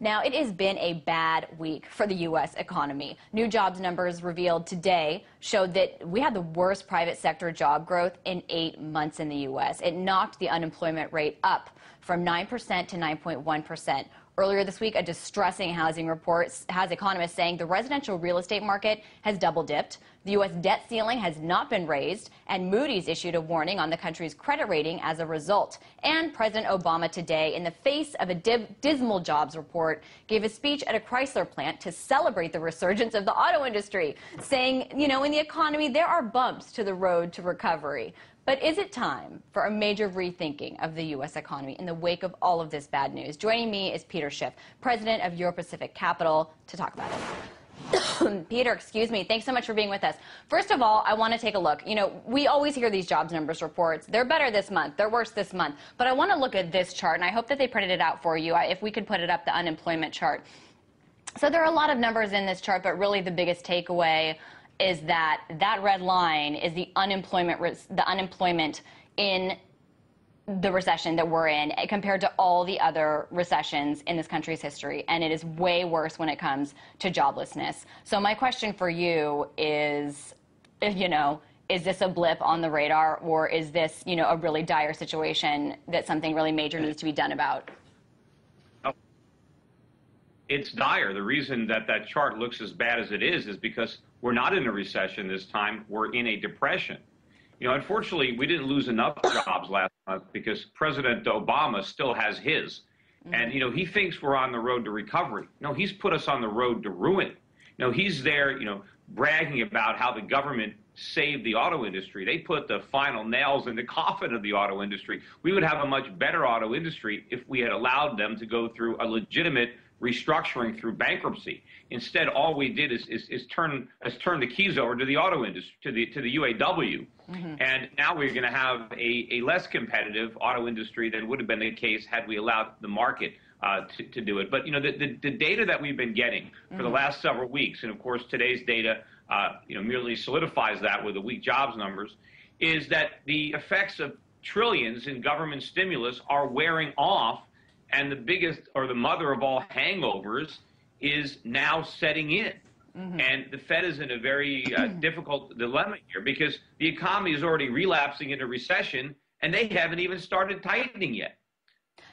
Now, it has been a bad week for the U.S. economy. New jobs numbers revealed today showed that we had the worst private sector job growth in 8 months in the U.S. It knocked the unemployment rate up from 9% to 9.1%. Earlier this week, a distressing housing report has economists saying the residential real estate market has double dipped. The U.S. debt ceiling has not been raised, and Moody's issued a warning on the country's credit rating as a result. And President Obama today, in the face of a dismal jobs report, gave a speech at a Chrysler plant to celebrate the resurgence of the auto industry, saying, you know, in the economy, there are bumps to the road to recovery. But is it time for a major rethinking of the U.S. economy in the wake of all of this bad news? Joining me is Peter Schiff, president of Euro-Pacific Capital, to talk about it. Peter, excuse me. Thanks so much for being with us. First of all, I want to take a look. You know, we always hear these jobs numbers reports. They're better this month. They're worse this month. But I want to look at this chart, and I hope that they printed it out for you. If we could put it up, the unemployment chart. So there are a lot of numbers in this chart, but really the biggest takeaway is that that red line is the unemployment in the recession that we're in compared to all the other recessions in this country's history. And it is way worse when it comes to joblessness. So my question for you is, you know, is this a blip on the radar, or is this, you know, a really dire situation that something really major needs to be done about? It's dire. The reason that that chart looks as bad as it is because we're not in a recession this time. We're in a depression. You know, unfortunately, we didn't lose enough jobs last month because President Obama still has his. And, you know, he thinks we're on the road to recovery. No, he's put us on the road to ruin. You know, he's there, you know, bragging about how the government saved the auto industry. They put the final nails in the coffin of the auto industry. We would have a much better auto industry if we had allowed them to go through a legitimate restructuring through bankruptcy. Instead, all we did is turn the keys over to the auto industry, to the UAW. And now we're going to have a less competitive auto industry than would have been the case had we allowed the market to do it. But, you know, the data that we've been getting for the last several weeks, and of course today's data, you know, merely solidifies that with the weak jobs numbers, is that the effects of trillions in government stimulus are wearing off. And the biggest, or the mother of all hangovers, is now setting in. And the Fed is in a very difficult dilemma here because the economy is already relapsing into recession, and they haven't even started tightening yet.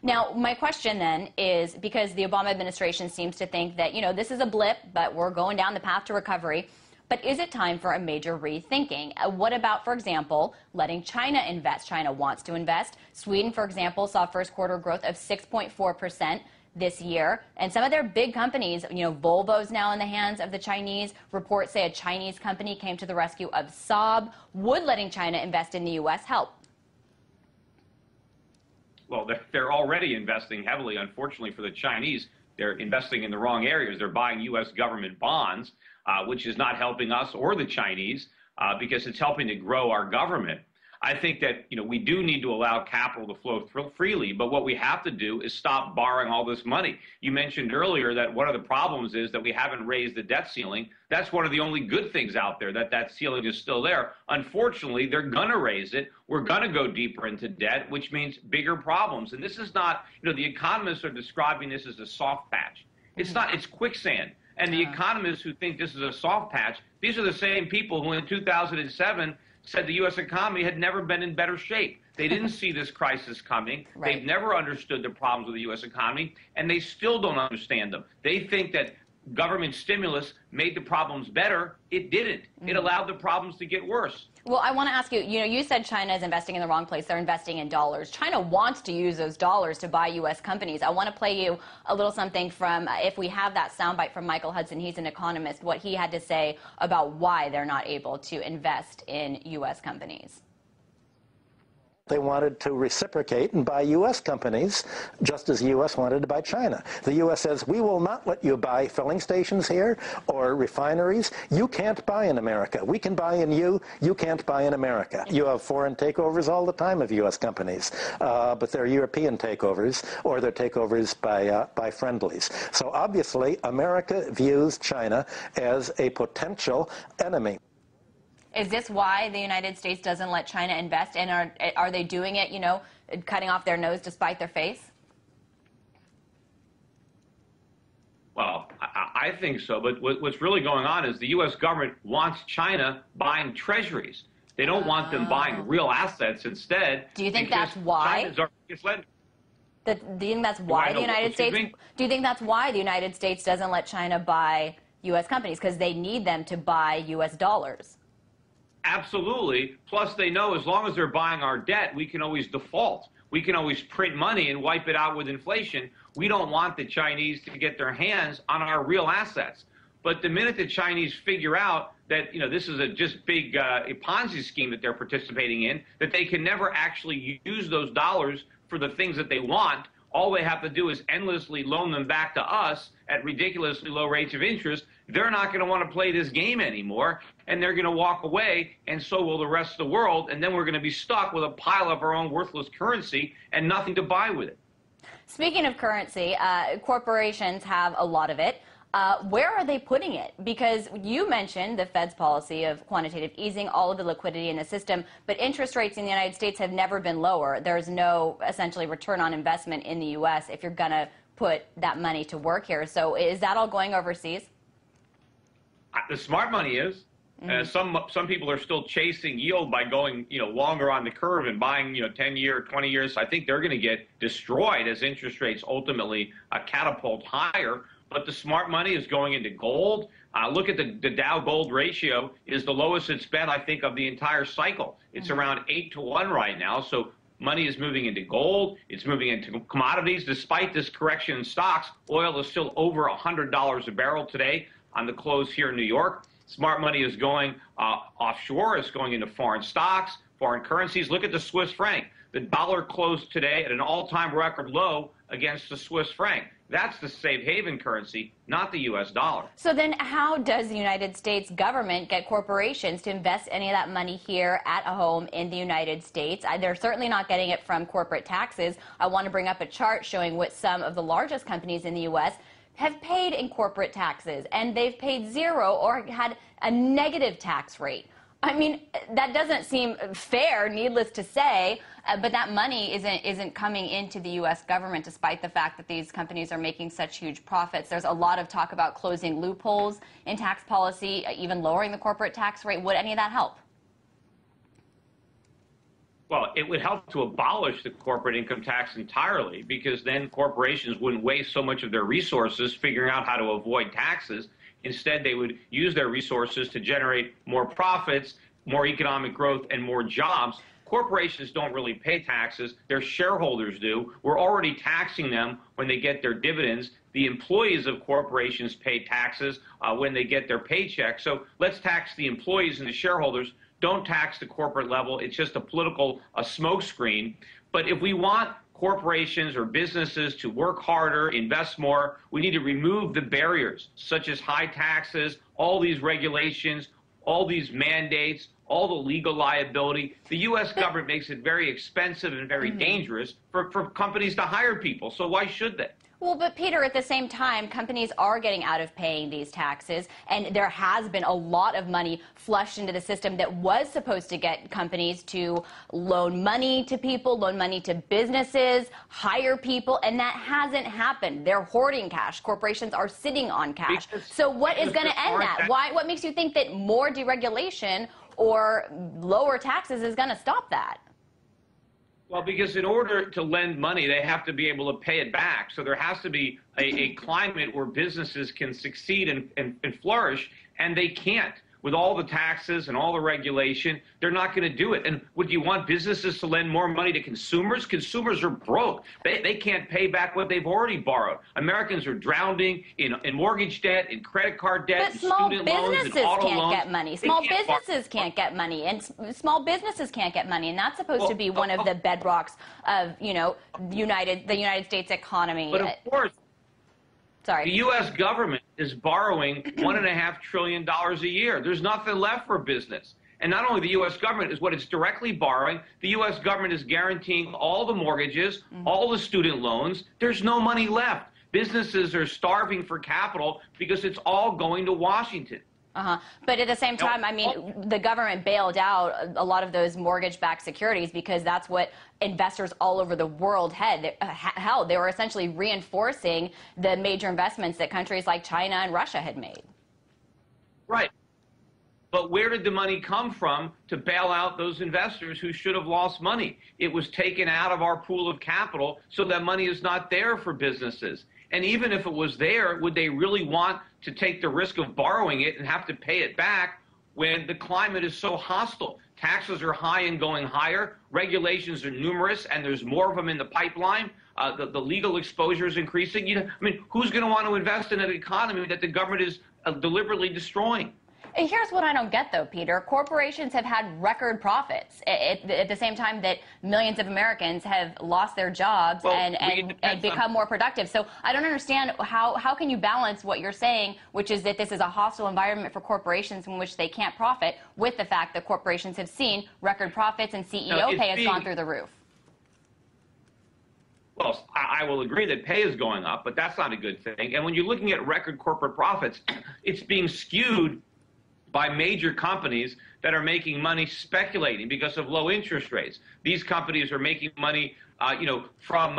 Now, my question then is, because the Obama administration seems to think that, you know, this is a blip, but we're going down the path to recovery. But is it time for a major rethinking? What about, for example, letting China invest? China wants to invest. Sweden, for example, saw first quarter growth of 6.4% this year. And some of their big companies, you know, Volvo's now in the hands of the Chinese. Reports say a Chinese company came to the rescue of Saab. Would letting China invest in the U.S. help? Well, they're already investing heavily. Unfortunately for the Chinese, they're investing in the wrong areas. They're buying U.S. government bonds, which is not helping us or the Chinese because it's helping to grow our government. I think that, you know, we do need to allow capital to flow freely, but what we have to do is stop borrowing all this money. You mentioned earlier that one of the problems is that we haven't raised the debt ceiling. That's one of the only good things out there, that ceiling is still there. Unfortunately, they're going to raise it. We're going to go deeper into debt, which means bigger problems. And this is not, you know, the economists are describing this as a soft patch. It's not, it's quicksand. And the economists who think this is a soft patch, these are the same people who in 2007 said the U.S. economy had never been in better shape. They didn't see this crisis coming. Right. They've never understood the problems of the U.S. economy, and they still don't understand them. They think that government stimulus made the problems better. It didn't. It allowed the problems to get worse. Well, I want to ask you, you know, you said China is investing in the wrong place. They're investing in dollars. China wants to use those dollars to buy U.S. companies. I want to play you a little something from, if we have that soundbite from Michael Hudson, he's an economist, what he had to say about why they're not able to invest in U.S. companies. They wanted to reciprocate and buy U.S. companies, just as the U.S. wanted to buy China. The U.S. says, we will not let you buy filling stations here or refineries. You can't buy in America. We can buy in you. You can't buy in America. You have foreign takeovers all the time of U.S. companies, but they're European takeovers, or they're takeovers by friendlies. So obviously, America views China as a potential enemy. Is this why the United States doesn't let China invest? And are they doing it, you know, cutting off their nose to spite their face? I think so. But what's really going on is the U.S. government wants China buying treasuries. They don't want them buying real assets instead. Do you think that's why? China's our biggest lender. Do you think that's why the United States? Do you think that's why the United States doesn't let China buy U.S. companies, because they need them to buy U.S. dollars? Absolutely. Plus, they know as long as they're buying our debt, we can always default. We can always print money and wipe it out with inflation. We don't want the Chinese to get their hands on our real assets. But the minute the Chinese figure out that, this is a just big a Ponzi scheme that they're participating in, that they can never actually use those dollars for the things that they want, all they have to do is endlessly loan them back to us at ridiculously low rates of interest. They're not going to want to play this game anymore, and they're going to walk away, and so will the rest of the world, and then we're going to be stuck with a pile of our own worthless currency and nothing to buy with it. Speaking of currency, corporations have a lot of it. Where are they putting it? Because you mentioned the Fed's policy of quantitative easing, all of the liquidity in the system, but interest rates in the United States have never been lower. There's no, essentially, return on investment in the U.S. if you're going to put that money to work here. So is that all going overseas? The smart money is. Some people are still chasing yield by going, longer on the curve and buying, 10-year, 20 years. I think they're going to get destroyed as interest rates ultimately catapult higher. But the smart money is going into gold. Look at the Dow gold ratio is the lowest it's been, I think, of the entire cycle. It's around 8-to-1 right now. So money is moving into gold. It's moving into commodities. Despite this correction in stocks, oil is still over $100 a barrel today on the close here in New York. Smart money is going offshore. It's going into foreign stocks, foreign currencies. Look at the Swiss franc. The dollar closed today at an all-time record low against the Swiss franc. That's the safe haven currency, not the U.S. dollar. So then how does the United States government get corporations to invest any of that money here at home in the United States? They're certainly not getting it from corporate taxes. I want to bring up a chart showing what some of the largest companies in the U.S. have paid in corporate taxes, and they've paid zero or had a negative tax rate. I mean, that doesn't seem fair, needless to say, but that money isn't coming into the U.S. government, despite the fact that these companies are making such huge profits. There's a lot of talk about closing loopholes in tax policy, even lowering the corporate tax rate. Would any of that help? Well, it would help to abolish the corporate income tax entirely, because then corporations wouldn't waste so much of their resources figuring out how to avoid taxes. Instead, they would use their resources to generate more profits, more economic growth, and more jobs. Corporations don't really pay taxes. Their shareholders do. We're already taxing them when they get their dividends. The employees of corporations pay taxes when they get their paycheck. So let's tax the employees and the shareholders. Don't tax the corporate level. It's just a political smokescreen. But if we want corporations or businesses to work harder, invest more, we need to remove the barriers, such as high taxes, all these regulations, all these mandates, all the legal liability. The U.S. government makes it very expensive and very dangerous for companies to hire people. So why should they? Well, but Peter, at the same time, companies are getting out of paying these taxes, and there has been a lot of money flushed into the system that was supposed to get companies to loan money to people, loan money to businesses, hire people, and that hasn't happened. They're hoarding cash. Corporations are sitting on cash. So what is going to end that? What makes you think that more deregulation or lower taxes is going to stop that? Well, because in order to lend money, they have to be able to pay it back. So there has to be a climate where businesses can succeed and flourish, and they can't. With all the taxes and all the regulation, they're not going to do it. And would you want businesses to lend more money to consumers? Consumers are broke. They can't pay back what they've already borrowed. Americans are drowning in mortgage debt, in credit card debt, in student loans, in auto loans. But small businesses can't get money. Small businesses can't get money, and small businesses can't get money, and that's supposed to be one of the bedrocks of, the United States economy. But of course, sorry. The U.S. government is borrowing $1.5 trillion a year. There's nothing left for business. And not only the U.S. government is what it's directly borrowing, the U.S. government is guaranteeing all the mortgages, all the student loans. There's no money left. Businesses are starving for capital because it's all going to Washington. But at the same time, I mean, the government bailed out a lot of those mortgage-backed securities because that's what investors all over the world held. They were essentially reinforcing the major investments that countries like China and Russia had made. Right. But where did the money come from to bail out those investors who should have lost money? It was taken out of our pool of capital, so that money is not there for businesses. And even if it was there, would they really want to take the risk of borrowing it and have to pay it back when the climate is so hostile? Taxes are high and going higher. Regulations are numerous, and there's more of them in the pipeline. The legal exposure is increasing. I mean, who's going to want to invest in an economy that the government is deliberately destroying? Here's what I don't get, though, Peter. Corporations have had record profits at the same time that millions of Americans have lost their jobs and become more productive. So I don't understand how can you balance what you're saying, which is that this is a hostile environment for corporations in which they can't profit, with the fact that corporations have seen record profits and CEO pay has gone through the roof. Well, I will agree that pay is going up, but that's not a good thing. And when you're looking at record corporate profits, it's being skewed by major companies that are making money speculating because of low interest rates. These companies are making money, from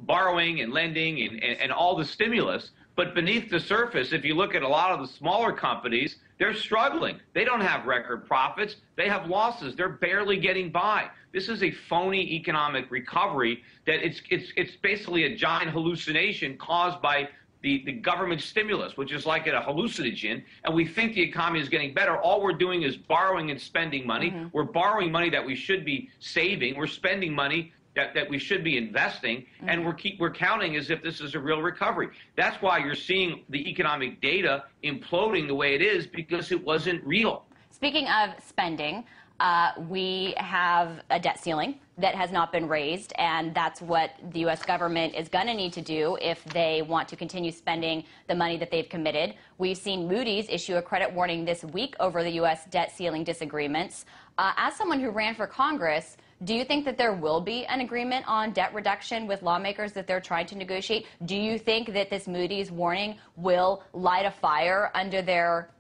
borrowing and lending and all the stimulus. But beneath the surface, if you look at a lot of the smaller companies, they're struggling. They don't have record profits. They have losses. They're barely getting by. This is a phony economic recovery that it's basically a giant hallucination caused by the government stimulus, which is like a hallucinogen, and we think the economy is getting better. All we're doing is borrowing and spending money. We're borrowing money that we should be saving. We're spending money that we should be investing, and we're counting as if this is a real recovery. That's why you're seeing the economic data imploding the way it is, because it wasn't real. Speaking of spending, we have a debt ceiling that has not been raised, and that's what the U.S. government is going to need to do if they want to continue spending the money that they've committed. We've seen Moody's issue a credit warning this week over the U.S. debt ceiling disagreements. As someone who ran for Congress, do you think that there will be an agreement on debt reduction with lawmakers that they're trying to negotiate? Do you think that this Moody's warning will light a fire under their,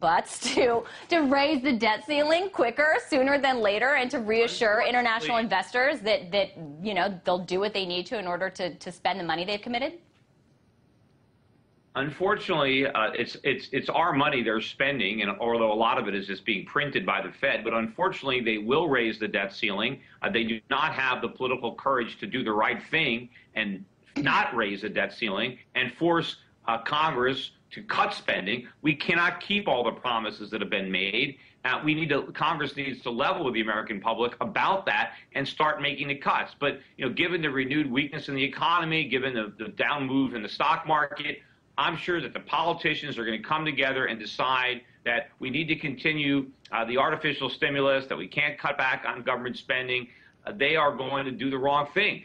butts to raise the debt ceiling quicker, sooner than later, and to reassure international investors that they'll do what they need to in order to spend the money they've committed? Unfortunately, it's our money they're spending, and although a lot of it is just being printed by the Fed, but unfortunately they will raise the debt ceiling. They do not have the political courage to do the right thing and not raise the debt ceiling and force Congress to cut spending. We cannot keep all the promises that have been made. Congress needs to level with the American public about that and start making the cuts. But given the renewed weakness in the economy, given the down move in the stock market, I'm sure that the politicians are going to come together and decide that we need to continue the artificial stimulus, that we can't cut back on government spending. They are going to do the wrong thing.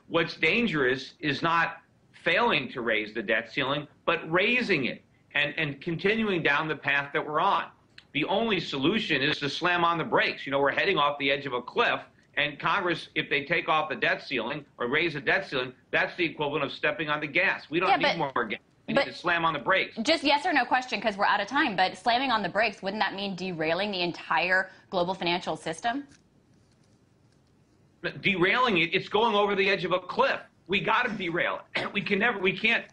What's dangerous is not failing to raise the debt ceiling, but raising it and continuing down the path that we're on. The only solution is to slam on the brakes. We're heading off the edge of a cliff, and Congress, if they take off the debt ceiling or raise the debt ceiling, that's the equivalent of stepping on the gas. We don't need more gas. We need to slam on the brakes. Just yes or no question, because we're out of time, but slamming on the brakes, wouldn't that mean derailing the entire global financial system? Derailing it, it's going over the edge of a cliff. We got to derail it. We can't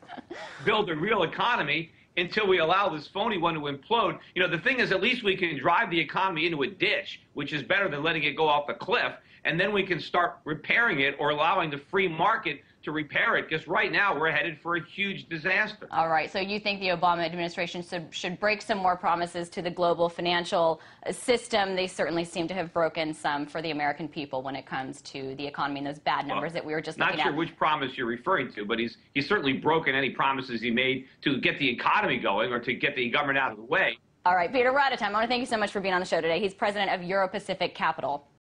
build a real economy until we allow this phony one to implode. The thing is, at least we can drive the economy into a ditch, which is better than letting it go off the cliff, and then we can start repairing it or allowing the free market to repair it, because right now we're headed for a huge disaster. All right, so you think the Obama administration should break some more promises to the global financial system. They certainly seem to have broken some for the American people when it comes to the economy and those bad numbers that we were just looking at. Not sure which promise you're referring to, but he's certainly broken any promises he made to get the economy going or to get the government out of the way. All right, Peter, we're out of time. I want to thank you so much for being on the show today. He's president of Euro-Pacific Capital.